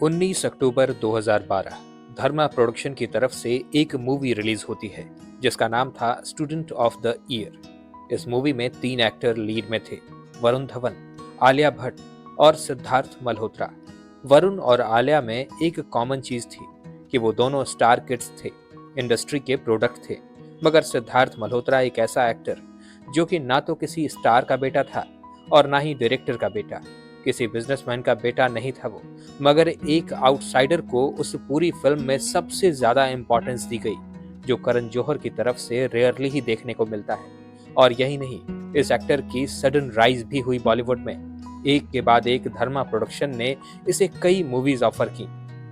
19 अक्टूबर 2012 धर्मा production की तरफ से एक मूवी रिलीज होती है जिसका नाम था स्टूडेंट ऑफ द ईयर। इस मूवी में 3 एक्टर लीड में थे, वरुण धवन, आलिया भट्ट और सिद्धार्थ मल्होत्रा। वरुण और आलिया में एक कॉमन चीज थी कि वो दोनों स्टार किड्स थे, इंडस्ट्री के प्रोडक्ट थे। मगर सिद्धार्थ मल्होत्रा एक ऐसा एक्टर जो कि ना तो किसी स्टार का बेटा था और ना ही डायरेक्टर का बेटा, किसी बिजनेसमैन का बेटा नहीं था वो, मगर एक आउटसाइडर को उस पूरी फिल्म में सबसे ज्यादा इंपॉर्टेंस दी गई, जो करण जौहर की तरफ से रेयरली ही देखने को मिलता है। और यही नहीं, इस एक्टर की सडन राइज भी हुई बॉलीवुड में। एक के बाद एक धर्मा प्रोडक्शन ने इसे कई मूवीज ऑफर की।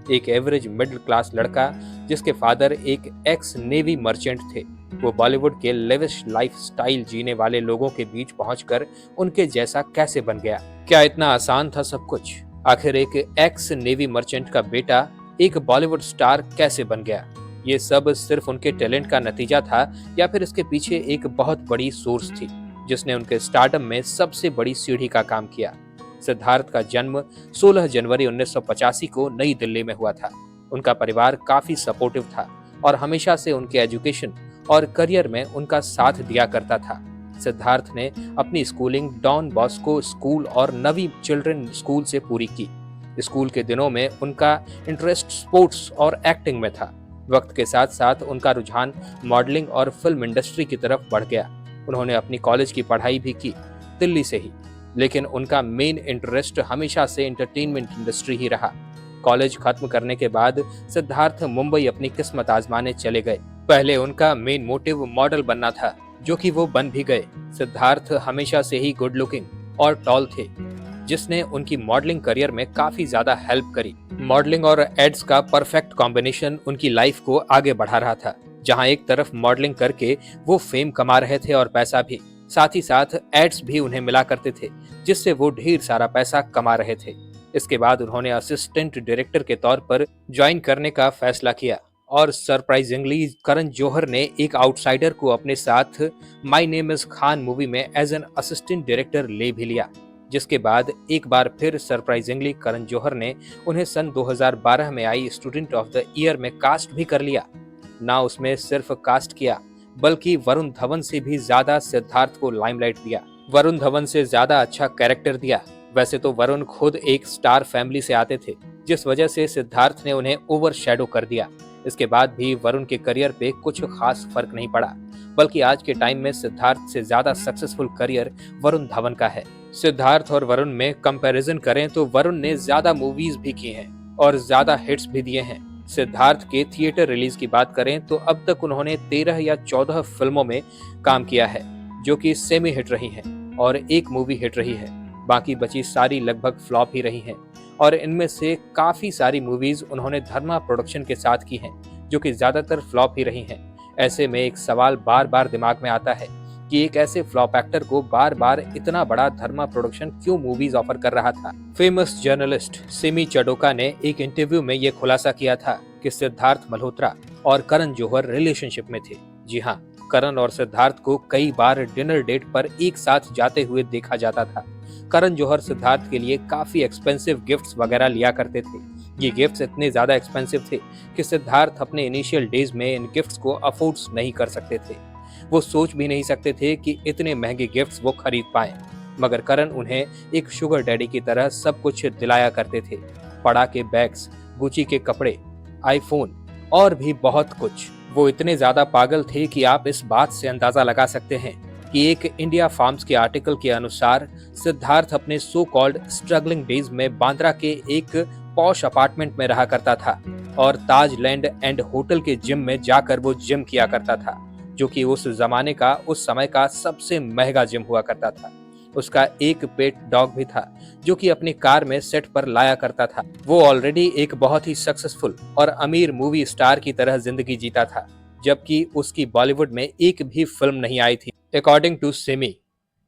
एक एवरेज मिडिल क्लास लड़का जिसके फादर एक एक्स नेवी मर्चेंट थे, वो बॉलीवुड के लेविश लाइफ स्टाइल जीने वाले लोगों के बीच पहुंचकर उनके जैसा कैसे बन गया? क्या इतना आसान था सब कुछ? आखिर एक एक्स नेवी मर्चेंट का बेटा एक बॉलीवुड स्टार कैसे बन गया? ये सब सिर्फ उनके टैलेंट का नतीजा था या फिर इसके पीछे एक बहुत बड़ी सोर्स थी जिसने उनके स्टारडम में सबसे बड़ी सीढ़ी का काम किया? सिद्धार्थ का जन्म 16 जनवरी 1985 को नई दिल्ली में हुआ था। उनका परिवार काफी सपोर्टिव था और हमेशा से उनके एजुकेशन और करियर में उनका साथ दिया करता था। सिद्धार्थ ने अपनी स्कूलिंग डॉन बॉस्को स्कूल और नवी चिल्ड्रन स्कूल से पूरी की। स्कूल के दिनों में उनका इंटरेस्ट स्पोर्ट्स और एक्टिंग में था। वक्त के साथ साथ उनका रुझान मॉडलिंग और फिल्म इंडस्ट्री की तरफ बढ़ गया। उन्होंने अपनी कॉलेज की पढ़ाई भी की दिल्ली से ही, लेकिन उनका मेन इंटरेस्ट हमेशा से एंटरटेनमेंट इंडस्ट्री ही रहा। कॉलेज खत्म करने के बाद सिद्धार्थ मुंबई अपनी किस्मत आजमाने चले गए। पहले उनका मेन मोटिव मॉडल बनना था, जो कि वो बन भी गए। सिद्धार्थ हमेशा से ही गुड लुकिंग और टॉल थे, जिसने उनकी मॉडलिंग करियर में काफी ज्यादा हेल्प करी। मॉडलिंग और एड्स का परफेक्ट कॉम्बिनेशन उनकी लाइफ को आगे बढ़ा रहा था, जहां एक तरफ मॉडलिंग करके वो फेम कमा रहे थे और पैसा भी, साथ ही साथ एड्स भी उन्हें मिला करते थे जिससे वो ढेर सारा पैसा कमा रहे थे। इसके बाद उन्होंने असिस्टेंट डायरेक्टर के तौर पर ज्वाइन करने का फैसला किया और सरप्राइजिंगली करण जौहर ने एक आउटसाइडर को अपने साथ my name is Khan movie में एज एन असिस्टेंट डायरेक्टर ले भी लिया, जिसके बाद एक बार फिर सरप्राइजिंगली करण जौहर ने उन्हें सन 2012 में I student of the year में कास्ट भी कर लिया। ना उसमें सिर्फ कास्ट किया, बल्कि वरुण धवन से भी ज्यादा सिद्धार्थ को लाइमलाइट दिया, वरुण धवन से ज्यादा अच्छा कैरेक्टर दिया। वैसे तो वरुण खुद एक स्टार फैमिली से आते थे, जिस वजह से सिद्धार्थ ने उन्हें ओवरशैडो कर दिया। इसके बाद भी वरुण के करियर पे कुछ खास फर्क नहीं पड़ा, बल्कि आज के टाइम में सिद्धार्थ से ज्यादा सक्सेसफुल करियर वरुण धवन का है। सिद्धार्थ और वरुण में कंपैरिजन करें तो वरुण ने ज्यादा मूवीज भी की हैं और ज्यादा हिट्स भी दिए हैं। सिद्धार्थ के थिएटर रिलीज की बात करें तो अब तक उन्होंने 13 या 14 फिल्मों में काम किया है, जो कि सेमी हिट रही हैं और एक मूवी हिट रही है। बाकी बची सारी लगभग फ्लॉप ही रही हैं और इनमें से काफी सारी मूवीज उन्होंने धर्मा प्रोडक्शन के साथ की हैं, जो कि ज्यादातर फ्लॉप ही रही हैं। ऐसे में एक सवाल बार बार दिमाग में आता है कि एक ऐसे फ्लॉप एक्टर को बार बार इतना बड़ा धर्मा प्रोडक्शन क्यों मूवीज ऑफर कर रहा था? फेमस जर्नलिस्ट सिमी चडोका ने एक इंटरव्यू में ये खुलासा किया था कि सिद्धार्थ मल्होत्रा और करण जौहर रिलेशनशिप में थे। जी हाँ, करण और सिद्धार्थ को कई बार डिनर डेट पर एक साथ जाते हुए देखा जाता था। करण जौहर सिद्धार्थ के लिए काफी एक्सपेंसिव गिफ्ट्स वगैरह लिया करते थे। ये गिफ्ट्स इतने ज्यादा एक्सपेंसिव थे कि सिद्धार्थ अपने इनिशियल डेज में इन गिफ्ट्स को अफोर्ड नहीं कर सकते थे। वो सोच भी नहीं सकते थे कि इतने महंगे गिफ्ट्स वो खरीद पाए, मगर करण उन्हें एक शुगर डैडी की तरह सब कुछ दिलाया करते थे। पड़ाके बैग्स, गुची के कपड़े, आईफोन और भी बहुत कुछ। वो इतने ज्यादा पागल थे कि आप इस बात से अंदाजा लगा सकते हैं कि एक इंडिया फार्म्स के आर्टिकल के अनुसार सिद्धार्थ अपने सो कॉल्ड स्ट्रगलिंग डेज में बांद्रा के एक पॉश अपार्टमेंट में रहा करता था और ताज लैंड एंड होटल के जिम में जाकर वो जिम किया करता था, जो कि उस जमाने का, उस समय का सबसे महंगा जिम हुआ करता था। उसका एक पेट डॉग भी था जो कि अपनी कार में सेट पर लाया करता था। वो ऑलरेडी एक बहुत ही सक्सेसफुल और अमीर मूवी स्टार की तरह जिंदगी जीता था, जबकि उसकी बॉलीवुड में एक भी फिल्म नहीं आई थी। अकॉर्डिंग टू सिमी,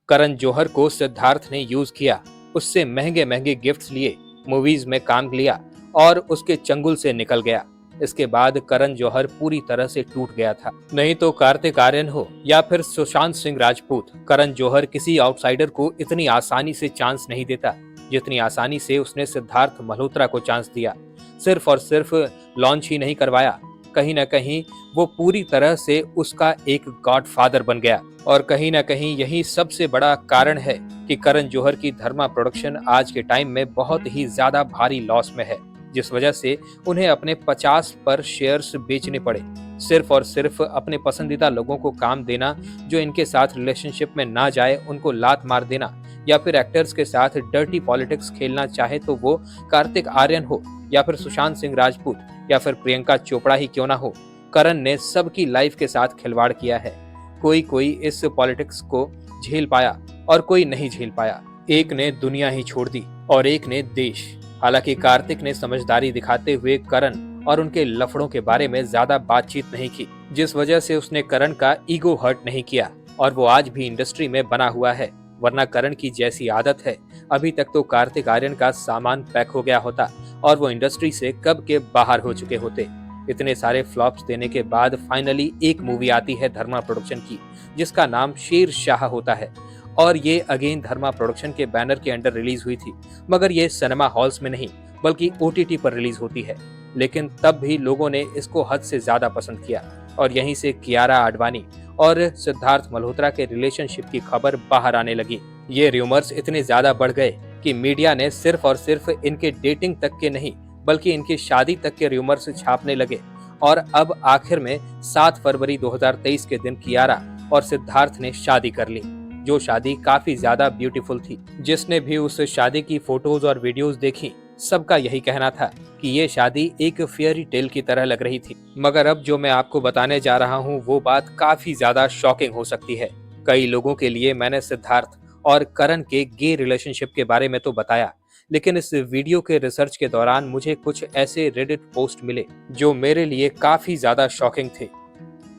करण जौहर को सिद्धार्थ ने यूज किया, उससे महंगे महंगे गिफ्ट्स लिए, मूवीज में काम लिया और उसके चंगुल से निकल गया। इसके बाद करण जौहर पूरी तरह से टूट गया था। नहीं तो कार्तिक आर्यन हो या फिर सुशांत सिंह राजपूत, करण जौहर किसी आउटसाइडर को इतनी आसानी से चांस नहीं देता जितनी आसानी से उसने सिद्धार्थ मल्होत्रा को चांस दिया। सिर्फ और सिर्फ लॉन्च ही नहीं करवाया, कहीं ना कहीं वो पूरी तरह से उसका एक गॉडफादर बन गया। और कहीं ना कहीं यही सबसे बड़ा कारण है कि करण जौहर की धर्मा प्रोडक्शन आज के टाइम में बहुत ही ज्यादा भारी लॉस में है, जिस वजह से उन्हें अपने 50 पर शेयर्स बेचने पड़े, सिर्फ और सिर्फ अपने पसंदीदा लोगों को काम देना, जो इनके साथ रिलेशनशिप में ना जाए उनको लात मार देना, या फिर एक्टर्स के साथ डर्टी पॉलिटिक्स खेलना, चाहे तो वो कार्तिक आर्यन हो या फिर सुशांत सिंह राजपूत या फिर प्रियंका चोपड़ा ही क्यों ना हो। करण ने सबकी लाइफ के साथ खिलवाड़ किया है। कोई कोई इस पॉलिटिक्स को झेल पाया और कोई नहीं झेल पाया। एक ने दुनिया ही छोड़ दी और एक ने देश। हालांकि कार्तिक ने समझदारी दिखाते हुए करण और उनके लफड़ों के बारे में ज्यादा बातचीत नहीं की, जिस वजह से उसने करण का ईगो हर्ट नहीं किया और वो आज भी इंडस्ट्री में बना हुआ है। वरना करण की जैसी आदत है, अभी तक तो कार्तिक आर्यन का सामान पैक हो गया होता और वो इंडस्ट्री से कब के बाहर हो चुके होते। इतने सारे फ्लॉप्स देने के बाद फाइनली एक मूवी आती है धर्मा प्रोडक्शन की, जिसका नाम शेर शाह होता है। और ये अगेन धर्मा प्रोडक्शन के बैनर के अंडर रिलीज हुई थी, मगर ये सिनेमा हॉल्स में नहीं बल्कि OTT पर रिलीज होती है। लेकिन तब भी लोगों ने इसको हद से ज्यादा पसंद किया और यहीं से कियारा आडवाणी और सिद्धार्थ मल्होत्रा के रिलेशनशिप की खबर बाहर आने लगी। ये र्यूमर्स इतने ज्यादा बढ़ गए कि मीडिया ने सिर्फ और सिर्फ इनके डेटिंग तक के नहीं बल्कि इनकी शादी तक के र्यूमर्स छापने लगे। और अब आखिर में 7 फरवरी 2023 के दिन कियारा और सिद्धार्थ ने शादी कर ली, जो शादी काफी ज्यादा ब्यूटीफुल थी। जिसने भी उस शादी की फोटोज और वीडियोस देखी, सबका यही कहना था कि ये शादी एक फेयरी टेल की तरह लग रही थी। मगर अब जो मैं आपको बताने जा रहा हूँ वो बात काफी ज्यादा शॉकिंग हो सकती है। कई लोगों के लिए मैंने सिद्धार्थ और करण के गे रिलेशनशिप के बारे में तो बताया, लेकिन इस वीडियो के रिसर्च के दौरान मुझे कुछ ऐसे रेडिट पोस्ट मिले जो मेरे लिए काफी ज्यादा शॉकिंग थे।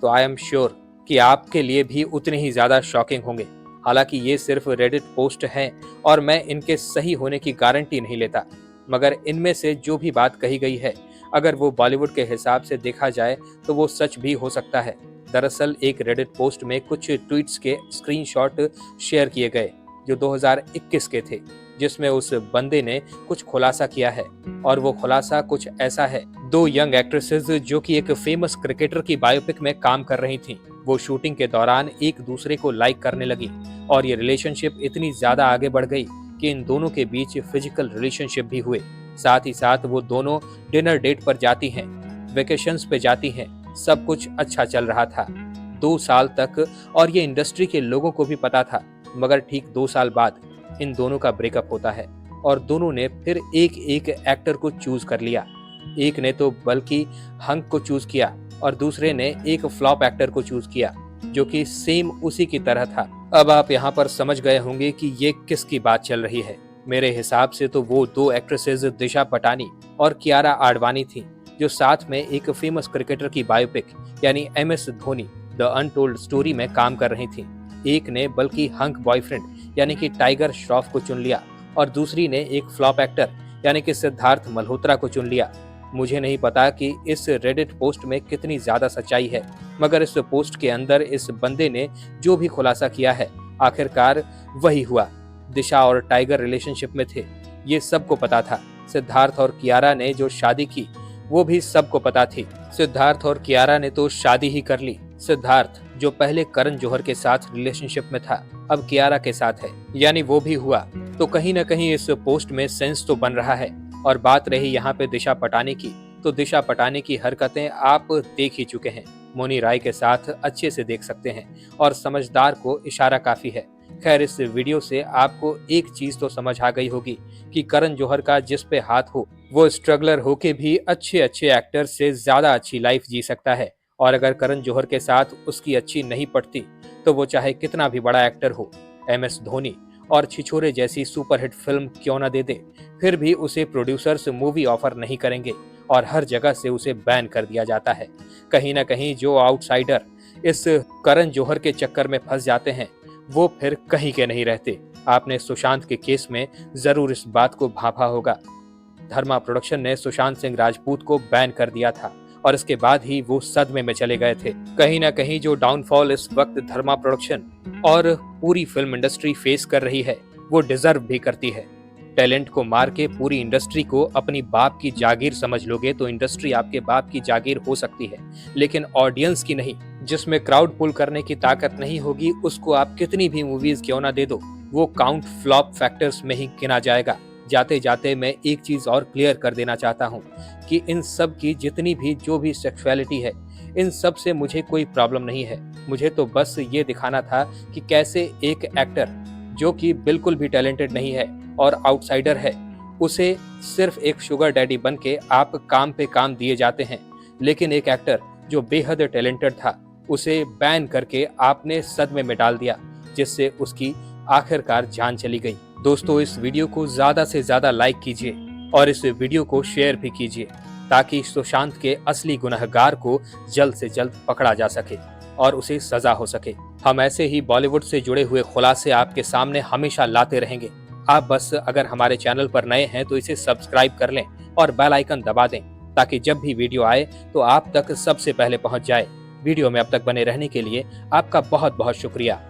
तो आई एम श्योर कि आपके लिए भी उतने ही ज्यादा शॉकिंग होंगे। हालांकि ये सिर्फ रेडिट पोस्ट हैं और मैं इनके सही होने की गारंटी नहीं लेता, मगर इनमें से जो भी बात कही गई है, अगर वो बॉलीवुड के हिसाब से देखा जाए तो वो सच भी हो सकता है। दरअसल एक रेडिट पोस्ट में कुछ ट्वीट्स के स्क्रीनशॉट शेयर किए गए जो 2021 के थे, जिसमें उस बंदे ने कुछ खुलासा किया है। और वो खुलासा कुछ ऐसा है, 2 यंग एक्ट्रेसेस जो कि एक फेमस क्रिकेटर की बायोपिक में काम कर रही थीं, वो शूटिंग के दौरान एक दूसरे को लाइक करने लगी और ये रिलेशनशिप इतनी ज्यादा आगे बढ़ गई कि इन दोनों के बीच फिजिकल रिलेशनशिप भी हुए। साथ ही साथ वो दोनों डिनर डेट पर जाती हैं, वेकेशंस पे जाती हैं, सब कुछ अच्छा चल रहा था 2 साल तक। और ये इंडस्ट्री के लोगों को भी पता था। मगर ठीक 2 साल बाद इन दोनों का ब्रेकअप होता है और दोनों ने फिर एक एक एक्टर को चूज कर लिया। एक ने तो बल्कि हंक को चूज किया और दूसरे ने एक फ्लॉप एक्टर को चूज किया जो कि सेम उसी की तरह था। अब आप यहाँ पर समझ गए होंगे कि ये किसकी बात चल रही है। मेरे हिसाब से तो वो 2 एक्ट्रेसेस दिशा पटानी और कियारा आडवाणी थी, जो साथ में एक फेमस क्रिकेटर की बायोपिक यानी MS Dhoni the untold story में काम कर रही थी। एक ने बल्कि हंक बॉयफ्रेंड यानी कि टाइगर श्रॉफ को चुन लिया और दूसरी ने एक फ्लॉप एक्टर यानी कि सिद्धार्थ मल्होत्रा को चुन लिया। मुझे नहीं पता कि इस रेडिट पोस्ट में कितनी ज्यादा सच्चाई है, मगर इस पोस्ट के अंदर इस बंदे ने जो भी खुलासा किया है, आखिरकार वही हुआ। दिशा और टाइगर रिलेशनशिप में थे, ये सबको पता था। सिद्धार्थ और कियारा ने जो शादी की वो भी सबको पता थी। सिद्धार्थ और कियारा ने तो शादी ही कर ली। सिद्धार्थ जो पहले करण जौहर के साथ रिलेशनशिप में था, अब कियारा के साथ है, यानी वो भी हुआ। तो कहीं ना कहीं इस पोस्ट में सेंस तो बन रहा है। और बात रही यहाँ पे दिशा पटानी की, तो दिशा पटानी की हरकतें आप देख ही चुके हैं। मोनी राय के साथ अच्छे से देख सकते हैं और समझदार को इशारा काफी है। खैर, इस वीडियो से आपको एक चीज तो समझ आ गई होगी कि करण जौहर का जिस पे हाथ हो वो स्ट्रगलर होके भी अच्छे अच्छे एक्टर से ज्यादा अच्छी लाइफ जी सकता है। और अगर करण जौहर के साथ उसकी अच्छी नहीं पड़ती तो वो चाहे कितना भी बड़ा एक्टर हो, MS धोनी और छिछोरे जैसी सुपरहिट फिल्म क्यों न दे दे, फिर भी उसे प्रोड्यूसर्स मूवी ऑफर नहीं करेंगे और हर जगह से उसे बैन कर दिया जाता है। कहीं ना कहीं जो आउटसाइडर इस करण जौहर के चक्कर में फंस जाते हैं वो फिर कहीं के नहीं रहते। आपने सुशांत के केस में जरूर इस बात को भांपा होगा। धर्मा प्रोडक्शन ने सुशांत सिंह राजपूत को बैन कर दिया था और इसके बाद ही वो सदमे में चले गए थे। कहीं ना कहीं जो डाउनफॉल इस वक्त धर्मा प्रोडक्शन और पूरी फिल्म इंडस्ट्री फेस कर रही है वो डिजर्व भी करती है। टैलेंट को मार के पूरी इंडस्ट्री को अपनी बाप की जागीर समझ लोगे तो इंडस्ट्री आपके बाप की जागीर हो सकती है, लेकिन ऑडियंस की नहीं। जिसमें क्राउड पुल करने की ताकत नहीं होगी उसको आप कितनी भी मूवीज क्यों ना दे दो, वो काउंट फ्लॉप फैक्टर्स में ही गिना जाएगा। जाते जाते मैं एक चीज और क्लियर कर देना चाहता हूँ कि इन सब की जितनी भी जो भी सेक्सुअलिटी है, इन सब से मुझे कोई प्रॉब्लम नहीं है। मुझे तो बस ये दिखाना था कि कैसे एक एक्टर जो कि बिल्कुल भी टैलेंटेड नहीं है और आउटसाइडर है, उसे सिर्फ एक शुगर डैडी बन के आप काम पे काम दिए जाते हैं, लेकिन एक एक्टर जो बेहद टैलेंटेड था उसे बैन करके आपने सदमे में डाल दिया, जिससे उसकी आखिरकार जान चली गई। दोस्तों, इस वीडियो को ज्यादा से ज्यादा लाइक कीजिए और इस वीडियो को शेयर भी कीजिए ताकि सुशांत के असली गुनहगार को जल्द से जल्द पकड़ा जा सके और उसे सजा हो सके। हम ऐसे ही बॉलीवुड से जुड़े हुए खुलासे आपके सामने हमेशा लाते रहेंगे। आप बस अगर हमारे चैनल पर नए हैं तो इसे सब्सक्राइब कर लें और बेल आइकन दबा दें ताकि जब भी वीडियो आए तो आप तक सबसे पहले पहुंच जाए। वीडियो में अब तक बने रहने के लिए आपका बहुत बहुत शुक्रिया।